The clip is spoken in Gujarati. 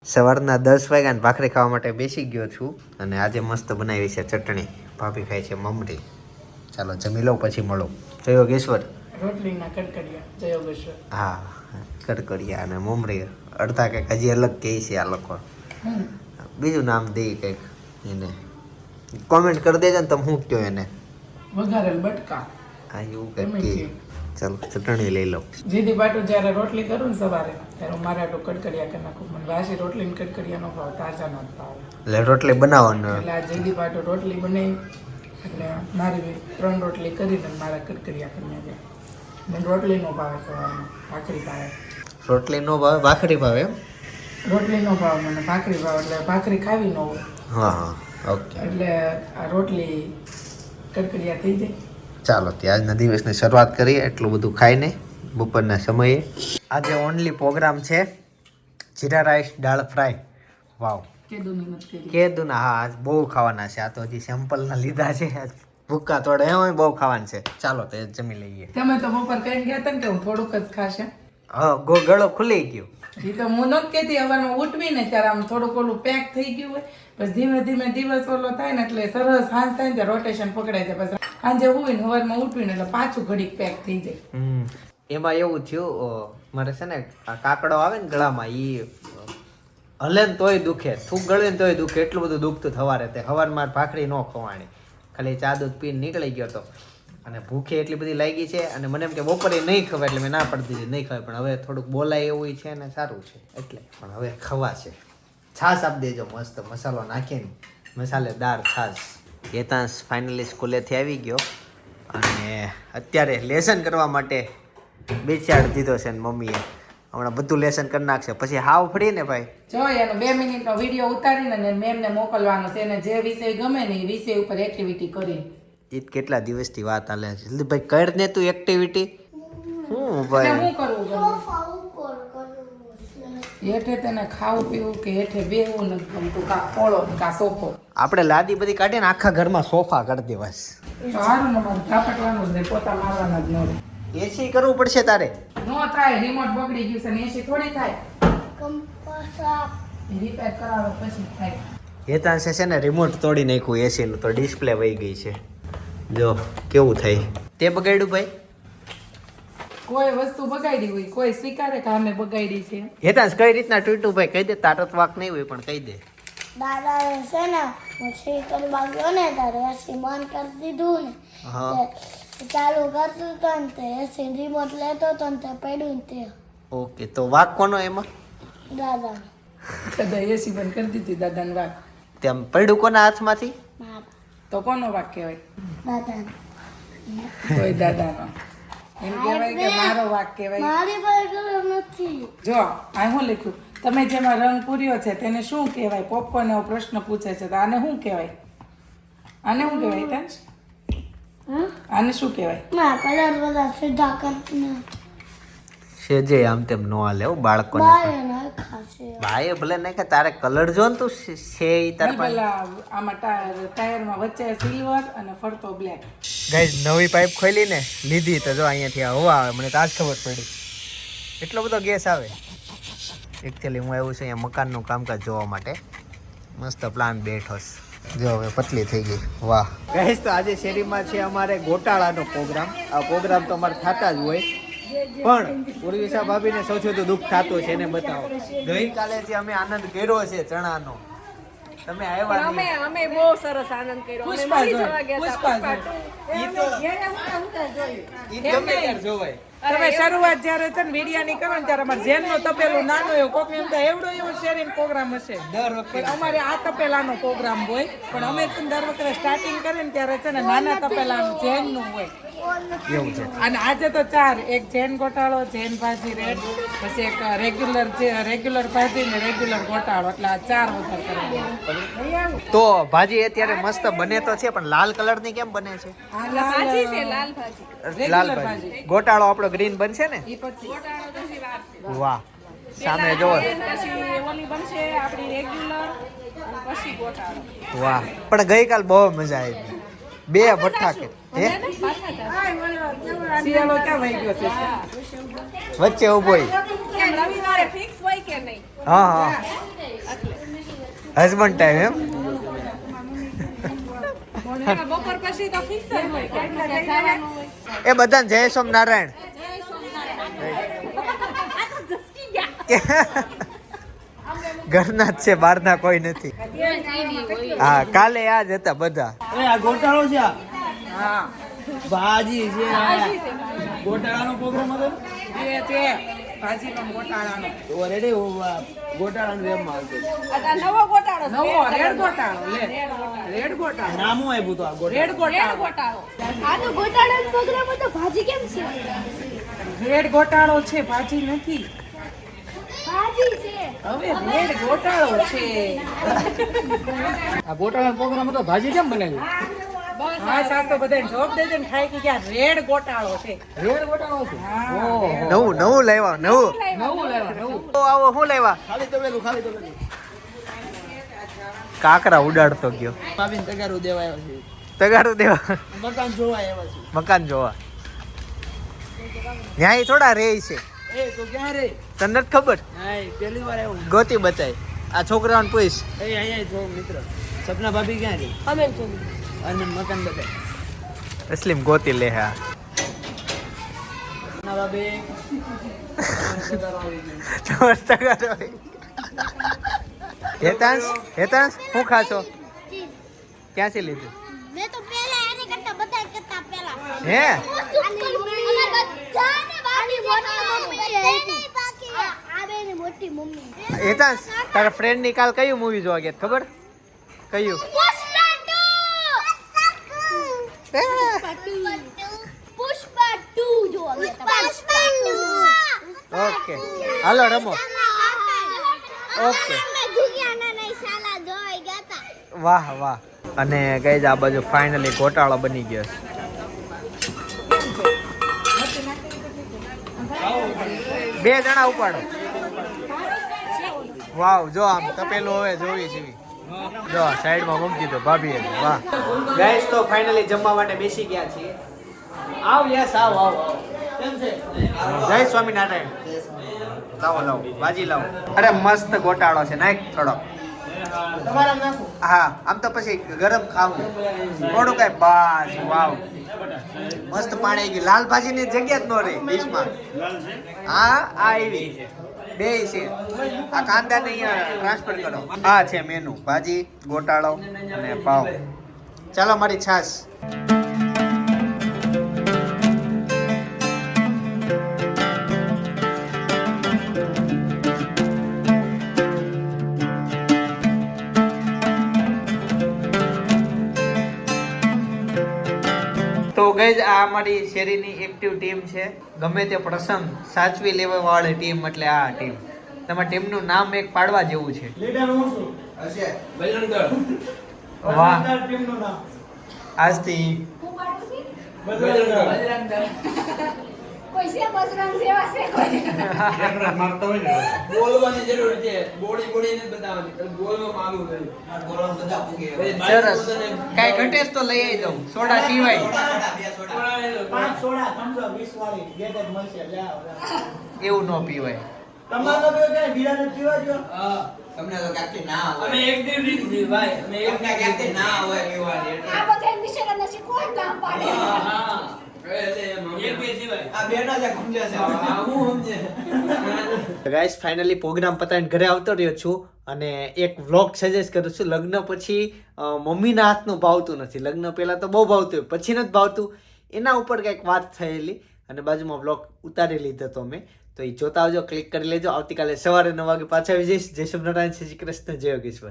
સવારના 10 વાગ્યા ને ભાખરી ખાવા માટે બેસી ગયો છું અને આજે મસ્ત બનાવી છે ચટણી. ભાભી ખાય છે મમરી. ચાલો જમી લઉં પછી મળો. જય યોગેશ્વર. રોટલીના કડકડિયા. જય યોગેશ્વર. હા, કડકડિયા અને મમરી અડધા કંઈક હજી અલગ કહે છે આ લોકો. બીજું નામ દે કંઈક એને. કોમેન્ટ કરી દેજો ને તમે શું કહો એને. વઘારેલ બટકા. હા એવું કંઈક. ચાલો ચટણી લઈ લો. જીદી પાટું જ્યારે રોટલી કરું ને સવારે ત્યારે હું મારે આટલું કડકડિયા કરી નાખું. મને વાસી રોટલી ને કડકડિયા ન ભાવ, તાજા ન ભાવ. એટલે રોટલી બનાવવાનું. એટલે આ જીદી પાટું રોટલી બનાવી એટલે મારી 3 રોટલી કરીને મારા કડકડિયા કરી નાખ્યા. મને રોટલી નો ભાવે સવારમાં, ભાખરી ભાવે. રોટલી નો ભાવે, ભાખરી ભાવે એમ? રોટલી નો ભાવ મને, ભાખરી ભાવે. એટલે ભાખરી ખાવી ન હોય. હા હા ઓકે. એટલે આ રોટલી કડકડિયા થઈ જાય. ચાલો ત્યાં આજના દિવસની શરૂઆત કરીએ. એટલું બધું ખાઈને બપોરના સમયે આજે ઓનલી પ્રોગ્રામ છે જીરા રાઈસ દાળ ફ્રાય. વાવ, કેદુના. હા આજ બહુ ખાવાના છે. આ તો હજી સેમ્પલના લીધા છે. ભૂક્કા તોડે એમ બહુ ખાવાનું છે. ચાલો તો જમી લઈએ. તમે તો બપોર કઈ ગયા હતા ને કે હું થોડુંક જ ખાશે. હા ગળો ખુલી ગયો. એ તો હું નથી કહેતી. હવારમાં ઉઠવી ને ત્યારે આમ થોડુંક ઓલું પેક થઈ ગયું હોય, પછી ધીમે ધીમે દિવસ ઓલો થાય ને એટલે સરસ સાંજ થાય ને ત્યારે રોટેશન પકડાય છે. પછી સાંજે હોય ને સવારમાં ઉઠવીને એટલે પાછું ઘડીક પેક થઈ જાય. એમાં એવું થયું મારે છે ને આ કાકડો આવે ને ગળામાં એ હલે ને તોય દુખે, થૂક ગળે ને તોય દુખે. એટલું બધું દુખતું થવારે તે સવારમાં ભાખરી ન ખવાણી, ખાલી ચા દૂધ પીને નીકળી ગયો હતો. અને ભૂખે એટલી બધી લાગી છે અને મને એમ કે બપોરે નહીં ખવાય એટલે મેં ના પડી દીધી નહીં ખવાય. પણ હવે થોડુંક બોલાય એવું છે ને સારું છે એટલે. પણ હવે ખવાશે. છાશ આપી દેજો મસ્ત મસાલો નાખીને, મસાલેદાર છાશ. કેતાંશ ફાઇનલી સ્કૂલેથી આવી ગયો અને અત્યારે લેસન કરવા માટે બેસાડી દીધો છે ને મમ્મીએ. હમણાં બધું લેસન કરી નાખશે પછી હાવ ફ્રી ને ભાઈ. જો એનો 2 મિનિટનો વિડીયો ઉતારીને મેમને મોકલવાનો છે. એને જે વિષય ગમે ને એ વિષય ઉપર એક્ટિવિટી કરી. એ કેટલા દિવસથી વાત હાલે છે. જલ્દી ભાઈ કર ને તું એક્ટિવિટી. હું ભાઈ શું કરવું ગમે? હેઠે તેને ખાવું પીવું કે હેઠે બેહવું નથી ગમતું? કા પોળો કા સોફો. આપણે લાદી બધી કાઢીને આખા ઘરમાં સોફા કરી દેવા. સારું ને મારે ઝાપટવાનું જ નહીં, પોતા મારવાના જ ન રહે. એસી કરવું પડશે તારે. નો થાય, રિમોટ બગડી ગયું છે ને એસી થોડી થાય. રિપેર કરાવે પછી થાય. હેતાંશે છે ને રિમોટ તોડી નાખ્યું એસીનું, તો ડિસ્પ્લે વહી ગઈ છે. જો કેવું થાય. તે બગાડ્યું ભાઈ? કોઈ વસ્તુ બગાડી હોય કોઈ સ્વીકારે કે અમે બગાડી છે. હેતાંશ કઈ રીતના તૂટ્યું ભાઈ કહી દે. તારો તો વાક નહીં હોય પણ કહી દે. દાદા છે ને મછલી કરવા ગયો ને ત્યારે એસી બંધ કરી દીધું ને. હા ચાલુ કરતું હતો ને તે એસી રિમોટ લેતો હતો ને તે પડ્યું ને તે. ઓકે તો વાક કોનો એમાં? દાદા દાદા એસી બંધ કરી દીધી. દાદાને વાક તેમ પડ્યું કોના હાથમાંથી? મારા તો કોનો વાક કહેવાય? દાદા કોઈ દાદાનો. એમ કહેવાય કે મારો વાક કહેવાય? મારી પાસે નથી. જો આ હું લખ્યું, તમે જેમાં રંગ પૂર્યો છે તેને શું કહેવાય? પોપકોર્ન એવો પ્રશ્ન પૂછે છે તો આને શું કહેવાય? આને શું કહેવાય તાંશ? આને શું કહેવાય? ના કલર બધા સીધા કરીને સેજે આમ તેમ નો હાલે હો બાળકોને. બાય નાખા છે. ભાઈએ ભલે નાખે, તારે કલર જો ને તું છે ઈ તાર પાસે. પેલા આમાં ટાયરમાં વચ્ચે સિલ્વર અને ફરતો બ્લેક. ગાઈઝ નવી પાઇપ ખોલી ને લીધી તો જો અહીંયાથી આ હવા આવે. મને તો આજ ખબર પડી એટલો બધો ગેસ આવે. એકચ્યુઅલી હું આવ્યું છું અહીંયા મકાનનું કામકાજ જોવા માટે. મસ્ત પ્લાન બેઠો છે. જો હવે પતલી થઈ ગઈ. વાહ ગાઈઝ તો આજે શેરીમાં છે અમારે ગોટાળાનો પ્રોગ્રામ. આ પ્રોગ્રામ તો અમારે થતા જ હોય પણ ઉર્વિશા ભાભીને સૌથી વધુ દુઃખ થતું છે એને બતાવો. ગઈકાલે જે અમે આનંદ કર્યો છે ચણાનો, તમે આવ્યા નહીં. અમે બહુ સરસ આનંદ કર્યો. અમે મળી જવા ગયા હતા. તમે શરૂઆત જયારે છે ને વિડિયાની કરો ને ત્યારે અમારે જેનનો તપેલું નાનું એવું કોક એમ થાય એવડો એવો શેરીનો પ્રોગ્રામ હશે દર વખતે. અમારે આ તપેલાનો પ્રોગ્રામ હોય પણ અમે છે ને દર વખતે સ્ટાર્ટિંગ કરીએ ને ત્યારે છે ને નાના તપેલાનું જેનનું હોય એવું છે. અને આજે તો 4, એક જૈન ગોટાળો, જૈન ભાજી રેડ, પછી એક રેગ્યુલર ભાજી ને રેગ્યુલર ગોટાળો. એટલે આ 4 વખત કરવાનું. તો ભાજી અત્યારે મસ્ત બને તો છે પણ લાલ કલર ની કેમ બને છે? આ ભાજી છે લાલ ભાજી. લાલ રેગ્યુલર ભાજી. ભાજી ગોટાળો આપણો ગ્રીન બનશે ને? ઈ પછી વાહ સામે જોવો. પછી ઓલી બનશે આપણી રેગ્યુલર પછી ગોટાળો. વાહ પણ ગઈકાલ બહુ મજા આવી. 2 ભઠ્ઠા કે શિયાળો ક્યાં વહી ગયો છે? વચ્ચે ઉભો. રવિવારે ફિક્સ હોય કે નહીં? હા હા હસબન્ડ ટાઈમ એમ બપોર પછી તો ફિક્સ જ હોય ક્યાંક ને ક્યાંક જવાનું હોય. એ બધાને જય સોમનારાયણ. ઘરના જ છે, બહારના કોઈ નથી. હા કાલે આ જ હતા બધા. આ ગોટાળો છે આ હા ભાજી છે ગોટાળાનો પ્રોગ્રામ હતો છે ભાજીનો ગોટાળાનો ઓલરેડી ગોટાળાનો વેબમાં આવતો આ નવો ગોટાળો છે. નવો રેડ ગોટાળો લે રેડ ગોટાળો નામું આપ્યું તો આ રેડ ગોટાળો ગોટાળો આ તો ગોટાળાનો પ્રોગ્રામ હતો, ભાજી કેમ છે? રેડ ગોટાળો છે ભાજી નથી ભાજી છે. હવે રેડ ગોટાળો છે આ ગોટાળાનો પ્રોગ્રામ હતો ભાજી કેમ બનાવી હા સાસ તો બધાને જોબ દઈ દે ને ખાઈ કે ક્યાં રેડ ગોટાળો છે રેડ ગોટાળો છે નવું નવું લાવ્યા નવું. નવું લેવા નવું તો આવો શું લાવ્યા? ખાલી તવેલું કાકરા ઉડાડતો ગયો. ભાભીને તગારું દેવા આવ્યો છે તગારું દેવા મકાન જોવા આવ્યા છે મકાન જોવા. ન્યાય થોડા રે છે, એ તો ક્યાં રે તને નથી ખબર? હા પહેલી વાર આવ્યો ગોતી બતાય આ છોકરાઓને પૂછ. એ અહીંયા જો મિત્ર સપના ભાભી ક્યાં રે અમે તો અને મકાન બતાય તસ્લીમ ગોતી લે. હા સપના ભાભી તગારો. હેતાંશ હેતાંશ શું ખાશો? ક્યાંથી લીધું? મેં તો પહેલા એની કરતા બધા કરતા પહેલા હે અને બધાને બાકી મોટી મમ્મી આ બેની મોટી મમ્મી હેતાંશ તારા ફ્રેન્ડ ની કાલ કયું મૂવી જોવા ગયા ખબર? કયું? પુષ્પા 2 જોવા ગયા. ઓકે હાલો રમો. ઓકે વાહ વાહ. અને ગઈ આ બાજુ ફાઇનલી ગોટાળો બની ગયો છે. બે જણા ઉપાડો. વાવ જો આમ તપેલું હવે જોવી જેવી. જો સાઈડમાં મૂકી દીધો ભાભી. વાહ ગાઈસ તો ફાઇનલી જમવા માટે બેસી ગયા છીએ. આવ યસ આવ આવ. કેમ છે? જય સ્વામિનારાયણ. લાવો લાવો ભાજી લાવો. અરે મસ્ત ગોટાળો છે, નાખ થોડો. હા આમ તો પછી ગરમ ખાવું થોડું કઈ. બસ વાવ મસ્ત પાણી આવી ગયું. લાલ ભાજી ની જગ્યા જ ન રહી ડીશમાં. હા આ આવી બે છે. આ કાંદા ને અહીંયા ટ્રાન્સફર કરો. આ છે મેનુ ભાજી ગોટાળો અને પાવ. ચાલો મારી છાશ. તો ગઈઝ આ અમારી શેરીની એક્ટિવ ટીમ છે. ગમે તે પ્રસંગ સાચવી લેવા વાળી ટીમ એટલે આ ટીમ. તમારા ટીમનું નામ એક પાડવા જેવું છે. વાહ આજથી બોલવાની જરૂર છે બોડી ને બતાવવાની બોલવા માંગુ કરી સરસ. કાંઈ ઘટે તો લઈ આવી દઉં સોડા સિવાય. એવું ન પીવાય. તમને તો ક્યાંથી ના આવે અમે એક દિન રીત જી ભાઈ અમે એક ક્યાંથી ના આવે પીવાની આ બધા નિશેરા નસી કોણ કામ પાડે. હા એક બે સિવાય આ બેના જ સમજે છે હું સમજે. ગાઈસ ફાઇનલી પ્રોગ્રામ પતાવીને ઘરે આવતો રહ્યો છું અને એક વ્લોગ સજેસ્ટ કરું છું. લગ્ન પછી મમ્મીના હાથનું ભાવતું નથી. લગ્ન પહેલા તો બહુ ભાવતું પછી નથી ભાવતું. એના ઉપર કંઈક વાત થયેલી અને બાજુમાં વ્લોગ ઉતારી લીધો તો મેં. તો એ જોતા આવજો, ક્લિક કરી લેજો. આવતીકાલે સવારે 9 વાગે પાછા આવી જઈશ. જય શ્રી નારાયણ, શ્રી કૃષ્ણ, જય યોગેશ્વર.